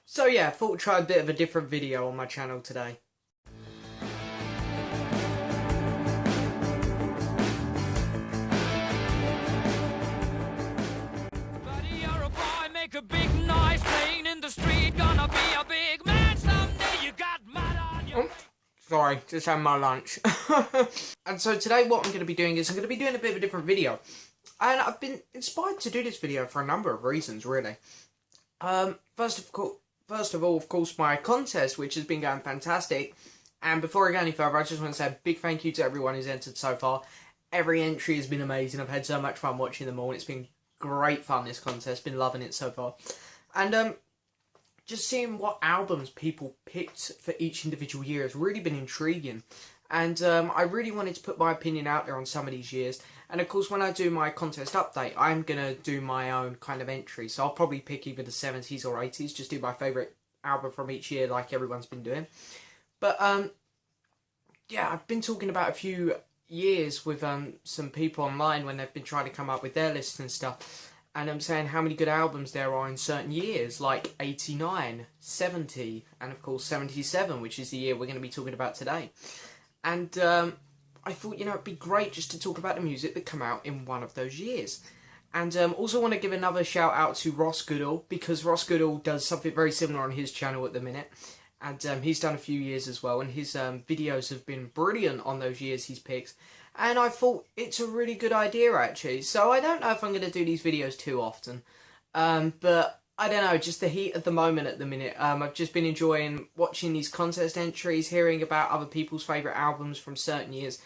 So yeah, thought I'd try a bit of a different video on my channel today. Buddy, you're a boy, make a big noise, playing in the street, gonna be a big man someday. You got mud on your face. Sorry, just had my lunch. And so today what I'm going to be doing is I'm going to be doing a bit of a different video. And I've been inspired to do this video for a number of reasons, really. First of all, of course, my contest, which has been going fantastic. And before I go any further, I just want to say a big thank you to everyone who's entered so far. Every entry has been amazing. I've had so much fun watching them all. It's been great fun, this contest. Been loving it so far. And just seeing what albums people picked for each individual year has really been intriguing. And I really wanted to put my opinion out there on some of these years. And of course, when I do my contest update, I'm going to do my own kind of entry. So I'll probably pick either the 70s or 80s, just do my favourite album from each year like everyone's been doing. But yeah, I've been talking about a few years with some people online when they've been trying to come up with their lists and stuff. And I'm saying how many good albums there are in certain years, like 89, 70, and of course 77, which is the year we're going to be talking about today. And I thought, you know, it'd be great just to talk about the music that come out in one of those years. And also want to give another shout out to Ross Goodall, because Ross Goodall does something very similar on his channel at the minute. And he's done a few years as well, and his videos have been brilliant on those years he's picked. And I thought it's a really good idea, actually. So I don't know if I'm going to do these videos too often. But I don't know, just the heat of the moment at the minute. I've just been enjoying watching these contest entries, hearing about other people's favourite albums from certain years.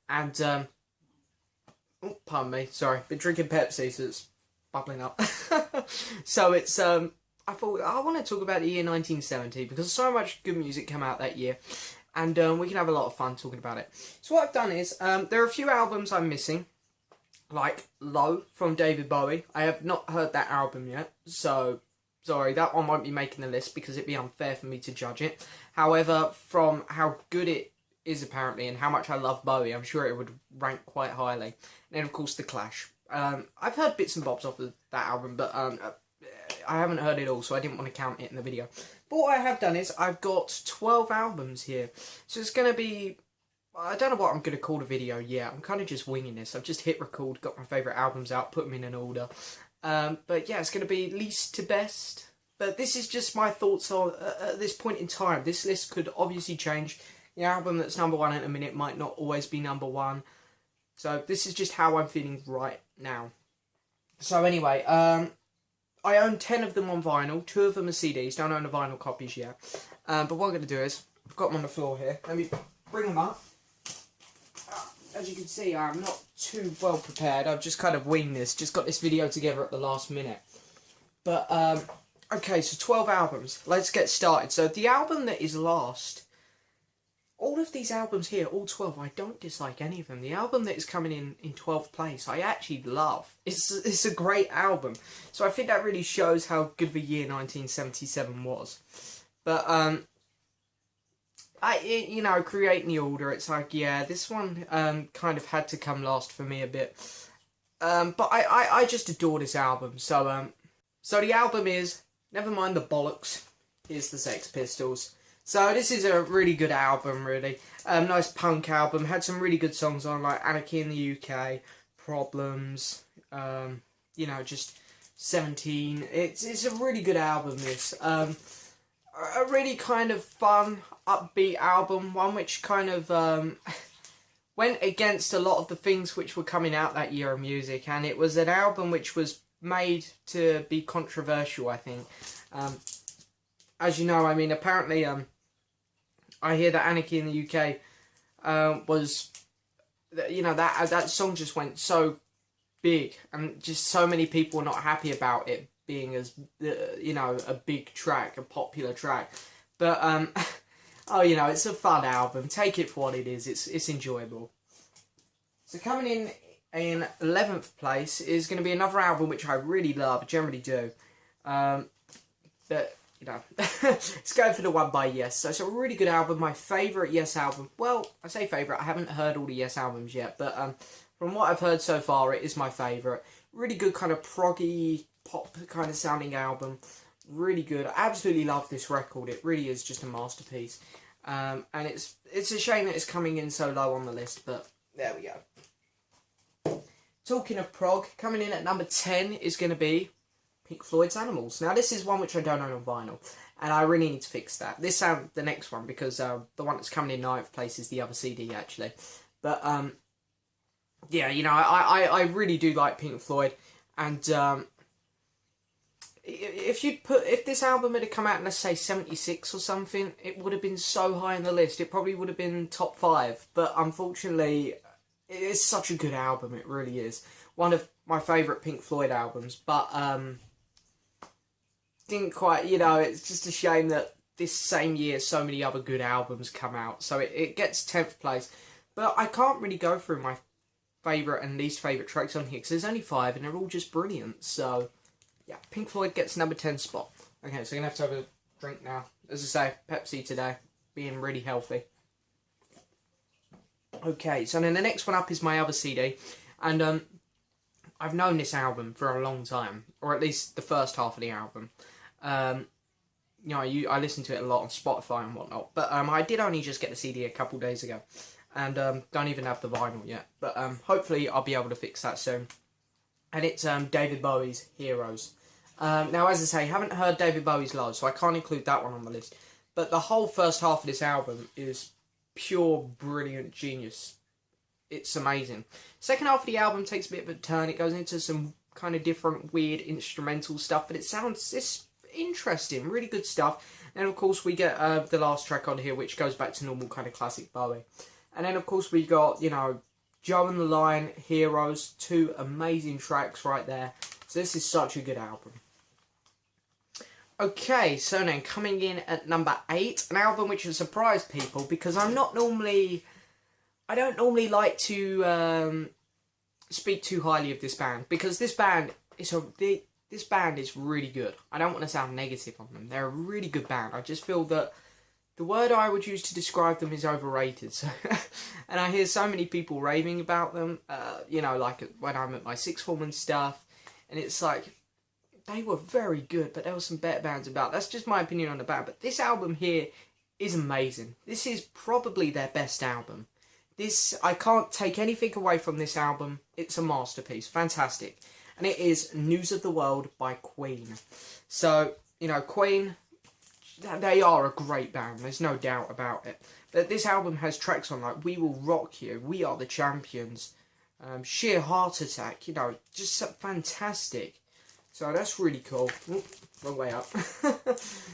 And, oh, pardon me, sorry, been drinking Pepsi, so it's bubbling up. So it's, I thought, I want to talk about the year 1970, because so much good music came out that year. And we can have a lot of fun talking about it. So what I've done is, there are a few albums I'm missing. Like Low from David Bowie. I have not heard that album yet, so sorry, that one won't be making the list because it'd be unfair for me to judge it. However, from how good it is apparently and how much I love Bowie, I'm sure it would rank quite highly. And then of course The Clash. I've heard bits and bobs off of that album, but I haven't heard it all, so I didn't want to count it in the video. But what I have done is I've got 12 albums here, so it's going to be, I don't know what I'm going to call the video yet. I'm kind of just winging this. I've just hit record, got my favourite albums out, put them in an order. But yeah, it's going to be least to best. But this is just my thoughts on at this point in time. This list could obviously change. The album that's number one at a minute might not always be number one. So this is just how I'm feeling right now. So anyway, I own 10 of them on vinyl. 2 of them are CDs. Don't own the vinyl copies yet. But what I'm going to do is, I've got them on the floor here. Let me bring them up. As you can see, I'm not too well prepared. I've just kind of winged this. Just got this video together at the last minute. But, okay, so 12 albums. Let's get started. So, the album that is last, all of these albums here, all 12, I don't dislike any of them. The album that is coming in 12th place, I actually love. It's a great album. So, I think that really shows how good the year 1977 was. But, you know, creating the order, it's like, yeah, this one kind of had to come last for me a bit. But I just adore this album. So the album is Nevermind the Bollocks, is the Sex Pistols. So this is a really good album, really. Nice punk album. Had some really good songs on, like Anarchy in the UK, Problems, you know, just 17. It's a really good album, this. A really kind of fun, upbeat album, one which kind of went against a lot of the things which were coming out that year of music, and it was an album which was made to be controversial, I think. As you know, I mean, apparently, I hear that Anarchy in the UK was, you know, that song just went so big, and just so many people were not happy about it being as, you know, a big track, a popular track. But, oh, you know, it's a fun album. Take it for what it is. It's enjoyable. So coming in 11th place is going to be another album which I really love, generally do. But, you know, let's go for the one by Yes. So it's a really good album, my favourite Yes album. Well, I say favourite, I haven't heard all the Yes albums yet, but from what I've heard so far, it is my favourite. Really good kind of proggy, pop kind of sounding album. Really good. I absolutely love this record. It really is just a masterpiece. And it's a shame that it's coming in so low on the list, but there we go. Talking of prog, coming in at number 10 is going to be Pink Floyd's Animals. Now, this is one which I don't own on vinyl, and I really need to fix that. This the next one, because the one that's coming in ninth place is the other CD, actually. But, yeah, you know, I really do like Pink Floyd, and if this album had come out in, let's say, 76 or something, it would have been so high on the list. It probably would have been top 5, but unfortunately, it's such a good album. It really is one of my favourite Pink Floyd albums, but didn't quite, you know, it's just a shame that this same year so many other good albums come out, so it gets 10th place. But I can't really go through my favourite and least favourite tracks on here, because there's only 5 and they're all just brilliant. So yeah, Pink Floyd gets number 10 spot. Okay, so I'm going to have a drink now. As I say, Pepsi today, being really healthy. Okay, so then the next one up is my other CD, and I've known this album for a long time, or at least the first half of the album. You know, I listen to it a lot on Spotify and whatnot, but I did only just get the CD a couple days ago, and don't even have the vinyl yet, but hopefully I'll be able to fix that soon. And it's David Bowie's Heroes. Now, as I say, haven't heard David Bowie's Low, so I can't include that one on the list, but the whole first half of this album is pure brilliant genius. It's amazing. Second half of the album takes a bit of a turn. It goes into some kind of different weird instrumental stuff, but it's interesting, really good stuff. And of course we get the last track on here, which goes back to normal kind of classic Bowie. And then of course we got, you know, Joe and the Lion, Heroes, 2 amazing tracks right there. So this is such a good album. Okay, so then coming in at number 8, an album which has surprised people, because I don't normally like to speak too highly of this band, because this band is really good. I don't want to sound negative on them. They're a really good band. I just feel that the word I would use to describe them is overrated. So, and I hear so many people raving about them, you know, like when I'm at my sixth form and stuff, and it's like, they were very good, but there were some better bands about. That's just my opinion on the band. But this album here is amazing. This is probably their best album. I can't take anything away from this album. It's a masterpiece. Fantastic. And it is News of the World by Queen. So, you know, Queen, they are a great band. There's no doubt about it. But this album has tracks on like We Will Rock You, We Are the Champions, Sheer Heart Attack, you know, just fantastic. So that's really cool. Oop, wrong way up.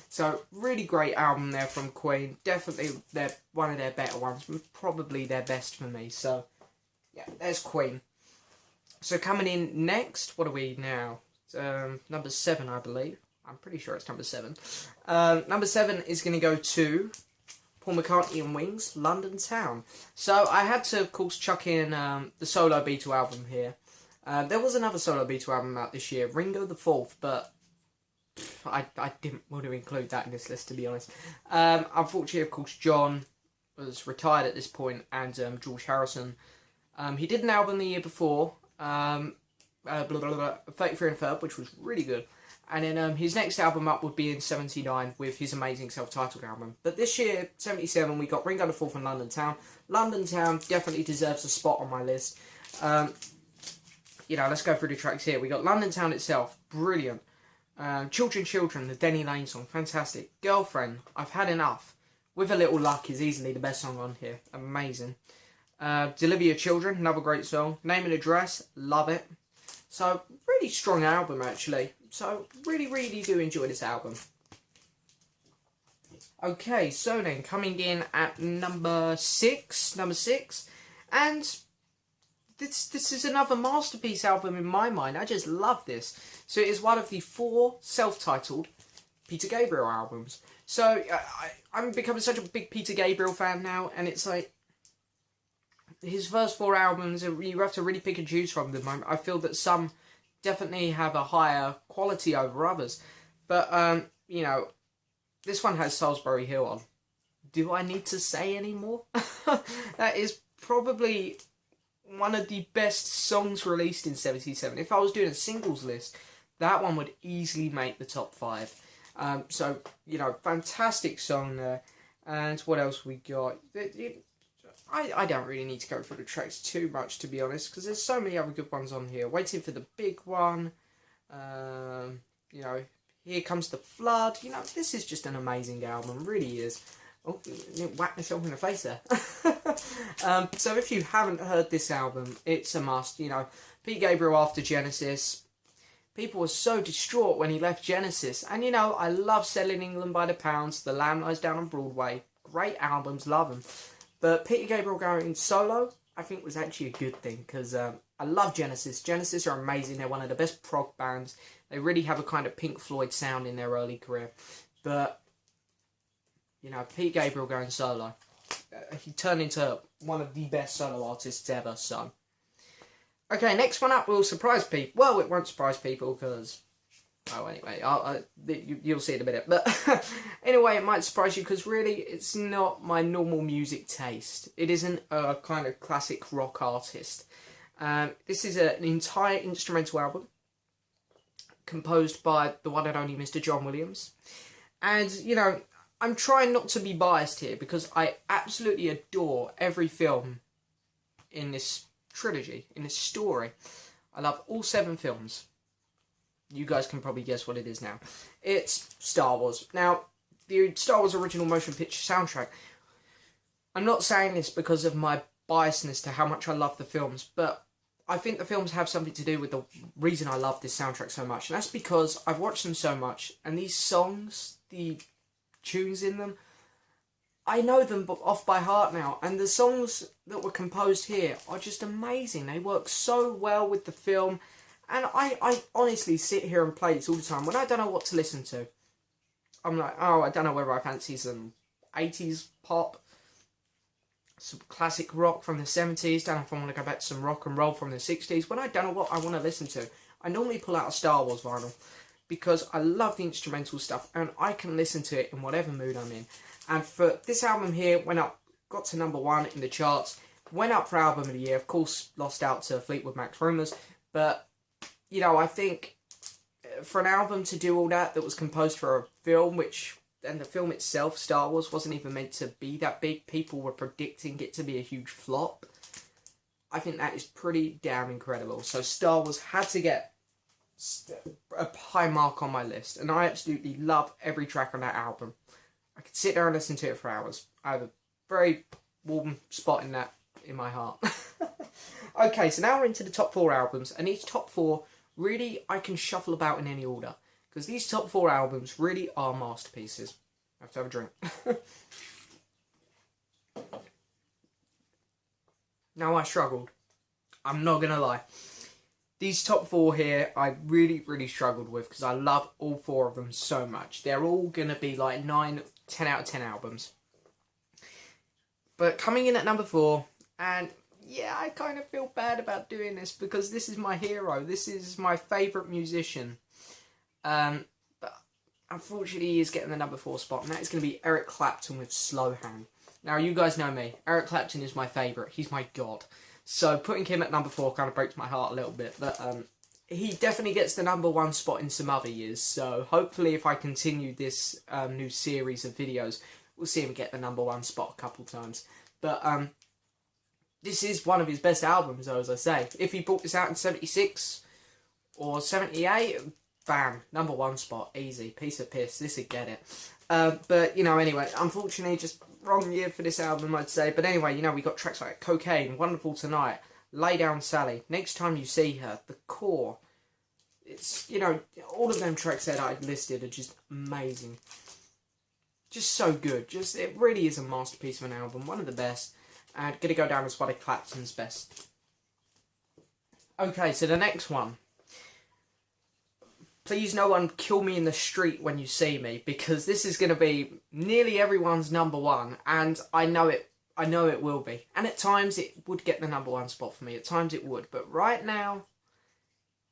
So really great album there from Queen. Definitely one of their better ones. Probably their best for me. So yeah, there's Queen. So coming in next, what are we now? Number 7, I believe. I'm pretty sure it's number 7. Number 7 is going to go to Paul McCartney and Wings, London Town. So I had to, of course, chuck in the solo Beatle album here. There was another solo Beatle album out this year, Ringo the Fourth, but I didn't want to include that in this list, to be honest. Unfortunately, of course, John was retired at this point, and George Harrison. He did an album the year before, 33 and a Third, which was really good. And then his next album up would be in 79 with his amazing self-titled album. But this year, 77, we got Ringo the Fourth and London Town. London Town definitely deserves a spot on my list. You know, let's go through the tracks here. We got London Town itself, brilliant. Children, the Denny Lane song, fantastic. Girlfriend, I've Had Enough. With a Little Luck is easily the best song on here, amazing. Deliver Your Children, another great song. Name and Address, love it. So, really strong album, actually. So, really, really do enjoy this album. Okay, so then, coming in at number 6, and this is another masterpiece album in my mind. I just love this. So, it is one of the 4 self-titled Peter Gabriel albums. So, I'm becoming such a big Peter Gabriel fan now, and it's like, his first 4 albums, you have to really pick and choose from them. I feel that some definitely have a higher quality over others. But, you know, this one has Salisbury Hill on. Do I need to say any more? That is probably one of the best songs released in 77. If I was doing a singles list, that one would easily make the top 5. So, you know, fantastic song there. And what else we got? I don't really need to go through the tracks too much, to be honest, because there's so many other good ones on here. Waiting for the Big One. You know, Here Comes the Flood. You know, this is just an amazing album, really is. Oh, whack myself in the face there. So if you haven't heard this album, it's a must. You know, Pete Gabriel after Genesis. People were so distraught when he left Genesis. And, you know, I love Selling England by the Pounds. The Lamb Lies Down on Broadway. Great albums, love them. But Peter Gabriel going solo, I think was actually a good thing. Because I love Genesis. Genesis are amazing. They're one of the best prog bands. They really have a kind of Pink Floyd sound in their early career. But, you know, Pete Gabriel going solo. He turned into one of the best solo artists ever, so... Okay, next one up will surprise people. Well, it won't surprise people because... Oh, anyway, you'll see in a minute. But anyway, it might surprise you because really it's not my normal music taste. It isn't a kind of classic rock artist. This is an entire instrumental album composed by the one and only Mr. John Williams. And, you know, I'm trying not to be biased here because I absolutely adore every film in this trilogy, in this story. I love all 7 films. You guys can probably guess what it is now. It's Star Wars. Now, the Star Wars original motion picture soundtrack, I'm not saying this because of my biasness to how much I love the films, but I think the films have something to do with the reason I love this soundtrack so much. And that's because I've watched them so much, and these songs, the tunes in them, I know them off by heart now, and the songs that were composed here are just amazing. They work so well with the film, and I honestly sit here and play this all the time. When I don't know what to listen to, I'm like, oh, I don't know whether I fancy some 80s pop, some classic rock from the 70s, don't know if I want to go back to some rock and roll from the 60s. When I don't know what I want to listen to, I normally pull out a Star Wars vinyl, because I love the instrumental stuff, and I can listen to it in whatever mood I'm in. And for this album here, went up, got to number 1 in the charts, went up for album of the year, of course lost out to Fleetwood Mac's Rumours, but, you know, I think for an album to do all that was composed for a film, and the film itself, Star Wars, wasn't even meant to be that big, people were predicting it to be a huge flop, I think that is pretty damn incredible. So Star Wars had to get a high mark on my list, and I absolutely love every track on that album. I could sit there and listen to it for hours. I have a very warm spot in that in my heart. Okay, so now we're into the top 4 albums, and each top 4 really I can shuffle about in any order, because these top 4 albums really are masterpieces. I have to have a drink. Now I struggled. I'm not gonna lie. These top 4 here, I really, really struggled with because I love all 4 of them so much. They're all going to be like 9, 10 out of 10 albums. But coming in at number 4, and yeah, I kind of feel bad about doing this because this is my hero. This is my favourite musician. But unfortunately, he is getting the number 4 spot, and that is going to be Eric Clapton with Slow Hand. Now, you guys know me. Eric Clapton is my favourite. He's my god. So putting him at number 4 kind of breaks my heart a little bit, but he definitely gets the number 1 spot in some other years. So hopefully if I continue this new series of videos, we'll see him get the number 1 spot a couple times. But this is one of his best albums, though, as I say. If he brought this out in 76 or 78, bam, number 1 spot, easy, piece of piss, this would get it. But, you know, anyway, unfortunately, just wrong year for this album, I'd say. But anyway, you know, we got tracks like Cocaine, Wonderful Tonight, Lay Down Sally, Next Time You See Her, The Core. It's, you know, all of them tracks that I listed are just amazing. Just so good. Just, it really is a masterpiece of an album, one of the best. And gonna go down as one of Clapton's best. Okay, so the next one. Please no one kill me in the street when you see me, because this is going to be nearly everyone's number 1, and I know it will be. And at times it would get the number 1 spot for me, at times it would, but right now,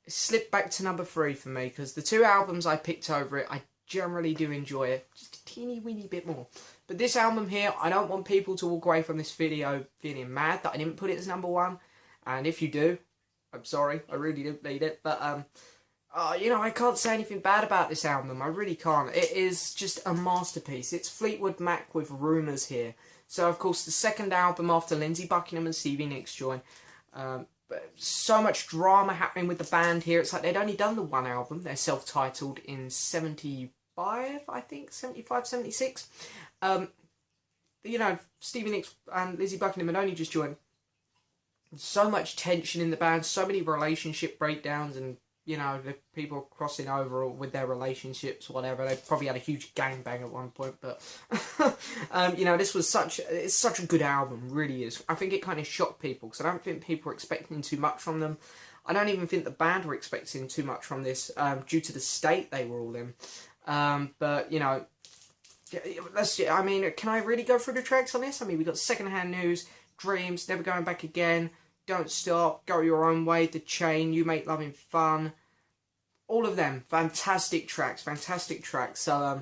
it slipped back to number 3 for me, because the 2 albums I picked over it, I generally do enjoy it, just a teeny weeny bit more. But this album here, I don't want people to walk away from this video feeling mad that I didn't put it as number 1, and if you do, I'm sorry, I really didn't mean it, but You know, I can't say anything bad about this album. I really can't. It is just a masterpiece. It's Fleetwood Mac with Rumours here. So, of course, the second album after Lindsey Buckingham and Stevie Nicks joined. But so much drama happening with the band here. It's like they'd only done the one album. They're self-titled in 75, I think. 75, 76. You know, Stevie Nicks and Lindsey Buckingham had only just joined. So much tension in the band. So many relationship breakdowns and, you know, the people crossing over with their relationships, whatever. They probably had a huge gangbang at one point, but you know, this was it's such a good album, really is. I think it kind of shocked people because I don't think people were expecting too much from them. I don't even think the band were expecting too much from this due to the state they were all in. But you know, I mean, can I really go through the tracks on this? I mean, we got Secondhand News, Dreams, Never Going Back Again, Don't Stop, Go Your Own Way, The Chain, You Make Loving Fun. All of them, fantastic tracks. So,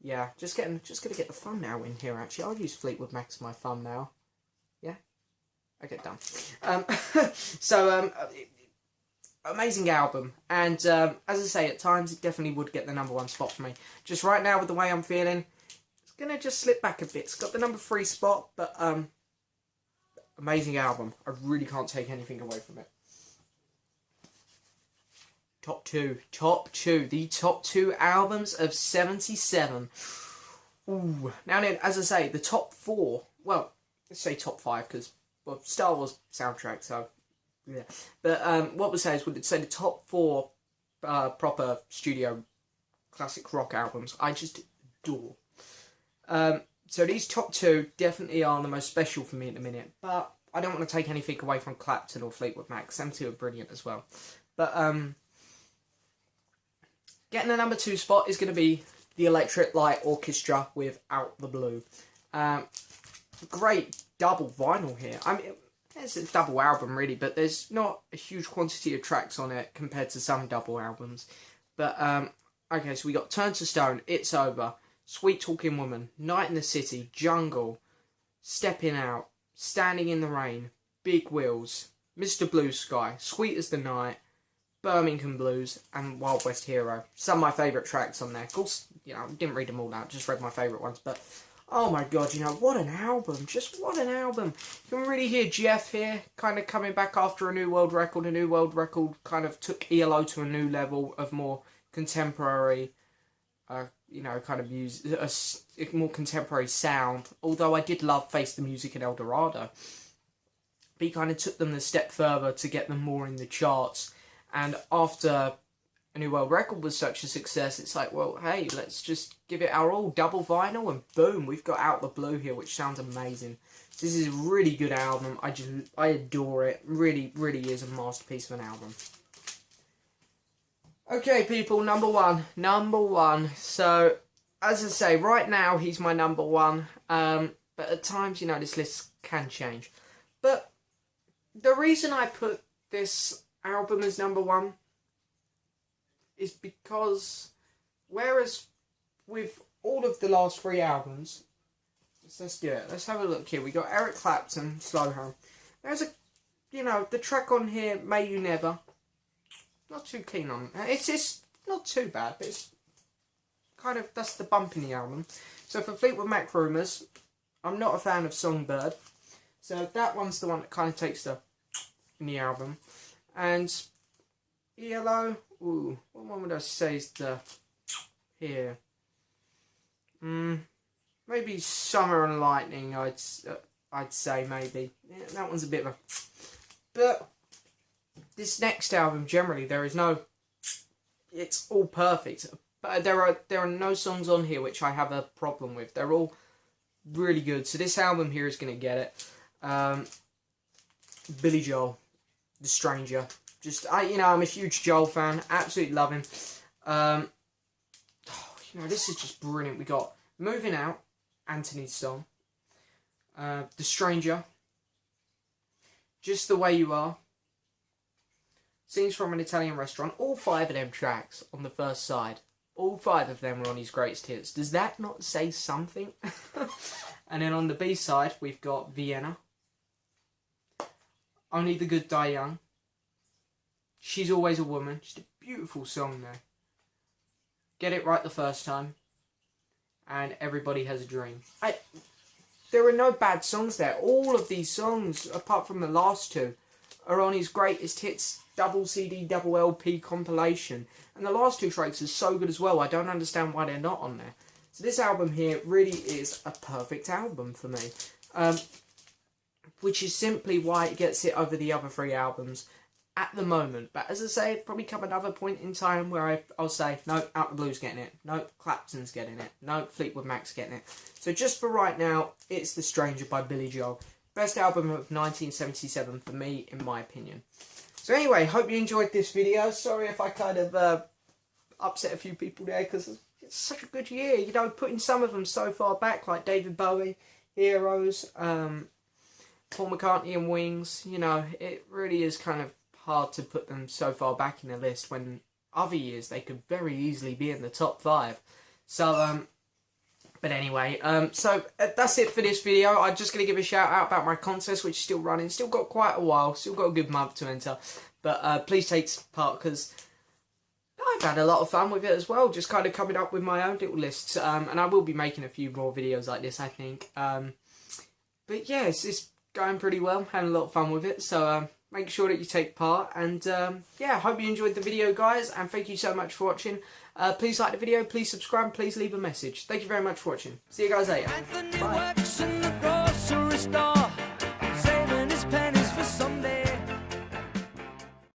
yeah, just gonna get the thumbnail in here, actually. I'll use Fleetwood Mac as my thumbnail. Yeah? Okay, done. Amazing album. And, as I say, at times, it definitely would get the #1 spot for me. Just right now, with the way I'm feeling, it's gonna just slip back a bit. It's got the #3 spot, but, amazing album. I really can't take anything away from it. Top two. The top 2 albums of 77. Ooh. Now then, as I say, the top 4, well, let's say top 5, because, well, Star Wars soundtrack, so, yeah. But, what we'll say is, we'd say the top 4 proper studio classic rock albums, I just adore. So these top 2 definitely are the most special for me at the minute, but I don't want to take anything away from Clapton or Fleetwood Mac. Them 2 are brilliant as well. But getting the #2 spot is going to be the Electric Light Orchestra with Out the Blue. Great double vinyl here. I mean, it's a double album really, but there's not a huge quantity of tracks on it compared to some double albums. But okay, so we got Turn to Stone, It's Over, Sweet Talking Woman, Night in the City, Jungle, Stepping Out, Standing in the Rain, Big Wheels, Mr. Blue Sky, Sweet as the Night, Birmingham Blues, and Wild West Hero. Some of my favourite tracks on there. Of course, you know, I didn't read them all out, just read my favourite ones, but oh my god, you know, what an album. Just what an album. You can really hear Jeff here, kind of coming back after a New World Record. A New World Record kind of took ELO to a new level of more contemporary, you know, kind of music, a more contemporary sound. Although I did love Face the Music and El Dorado. But he kind of took them a step further to get them more in the charts. And after A New World Record was such a success, it's like, well, hey, let's just give it our all. Double vinyl, and boom, we've got Out the Blue here, which sounds amazing. So this is a really good album. I adore it. Really, really is a masterpiece of an album. Okay, people, #1. So, as I say, right now, he's my #1. But at times, you know, this list can change. But the reason I put this album as #1 is because, whereas with all of the last 3 albums, let's do it. Let's have a look here. We got Eric Clapton, Slow Home. There's you know, the track on here, May You Never. Not too keen on it. It's not too bad, but it's kind of, that's the bump in the album. So for Fleetwood Mac Rumours, I'm not a fan of Songbird. So that one's the one that kind of takes in the album. And ELO, ooh, what one would I say is here? Maybe Summer and Lightning, I'd say maybe. Yeah, that one's a bit of a... But this next album, generally, there is no... It's all perfect. But there are no songs on here which I have a problem with. They're all really good. So this album here is going to get it. Billy Joel, The Stranger. I'm a huge Joel fan. Absolutely love him. This is just brilliant. We got Moving Out, Anthony's song. The Stranger. Just the Way You Are. Scenes from an Italian Restaurant. All 5 of them tracks on the first side. All 5 of them are on his greatest hits. Does that not say something? And then on the B side, we've got Vienna. Only the Good Die Young. She's Always a Woman. Just a beautiful song there. Get It Right the First Time. And Everybody Has a Dream. There are no bad songs there. All of these songs, apart from the last two, are on his greatest hits double CD, double LP compilation. And the last two tracks are so good as well. I don't understand why they're not on there. So this album here really is a perfect album for me. Which is simply why it gets it over the other three albums at the moment. But as I say, it'll probably come another point in time where I'll say, no, Out the Blue's getting it. No, Clapton's getting it. No, Fleetwood Mac's getting it. So just for right now, it's The Stranger by Billy Joel. Best album of 1977 for me, in my opinion. So anyway, hope you enjoyed this video. Sorry if I kind of upset a few people there, because it's such a good year. You know, putting some of them so far back, like David Bowie, Heroes, Paul McCartney and Wings. You know, it really is kind of hard to put them so far back in the list when other years they could very easily be in the top 5. So, but anyway, so that's it for this video. I'm just going to give a shout out about my contest, which is still running. Still got quite a while. Still got a good month to enter. But please take part, because I've had a lot of fun with it as well. Just kind of coming up with my own little lists. And I will be making a few more videos like this, I think. But yeah, it's going pretty well. Having a lot of fun with it. So make sure that you take part. And yeah, hope you enjoyed the video, guys. And thank you so much for watching. Please like the video, please subscribe, please leave a message. Thank you very much for watching. See you guys later. Anthony Bye. works in the grocery store.